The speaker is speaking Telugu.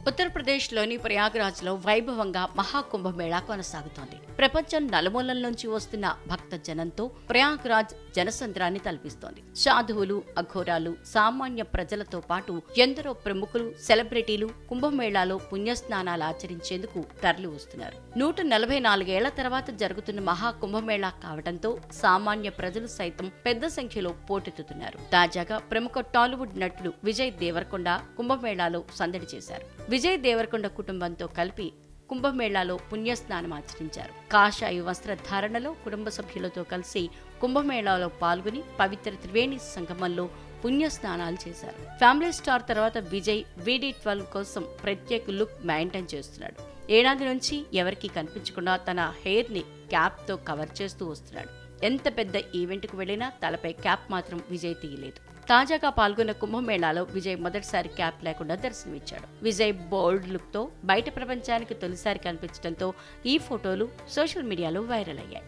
ఉత్తరప్రదేశ్లోని ప్రయాగ్రాజ్లో వైభవంగా మహాకుంభమేళా కొనసాగుతోంది. ప్రపంచం నలుమూలల నుంచి వస్తున్న భక్త జనంతో ప్రయాగ్రాజ్ జనసంద్రాన్ని తలపిస్తోంది. సాధువులు, అఘోరాలు, సామాన్య ప్రజలతో పాటు ఎందరో ప్రముఖులు, సెలబ్రిటీలు కుంభమేళాలో పుణ్యస్నానాలు ఆచరించేందుకు తరలి వస్తున్నారు. 144 ఏళ్ల తర్వాత జరుగుతున్న మహాకుంభమేళా కావడంతో సామాన్య ప్రజలు సైతం పెద్ద సంఖ్యలో పోటెత్తుతున్నారు. తాజాగా ప్రముఖ టాలీవుడ్ నటుడు విజయ్ దేవరకొండ కుంభమేళాలో సందడి చేశారు. విజయ్ దేవరకొండ కుటుంబంతో కలిపి కుంభమేళాలో పుణ్యస్నానం ఆచరించారు. కాషాయ వస్త్రధారణలో కుటుంబ సభ్యులతో కలిసి కుంభమేళాలో పాల్గొని పవిత్ర త్రివేణి సంగమంలో పుణ్యస్నానాలు చేశారు. ఫ్యామిలీ స్టార్ తర్వాత విజయ్ VD12 కోసం ప్రత్యేక లుక్ మెయింటైన్ చేస్తున్నాడు. ఏడాది నుంచి ఎవరికీ కనిపించకుండా తన హెయిర్ ని క్యాప్ తో కవర్ చేస్తూ వస్తున్నాడు. ఎంత పెద్ద ఈవెంట్ కు వెళ్లినా తలపై క్యాప్ మాత్రం విజయ్ తీయలేదు. తాజాగా పాల్గొన్న కుంభమేళాలో విజయ్ మొదటిసారి క్యాప్ లేకుండా దర్శనమిచ్చాడు. విజయ్ బోల్డ్ లుక్ తో బయట ప్రపంచానికి తొలిసారి కనిపించడంతో ఈ ఫోటోలు సోషల్ మీడియాలో వైరల్ అయ్యాయి.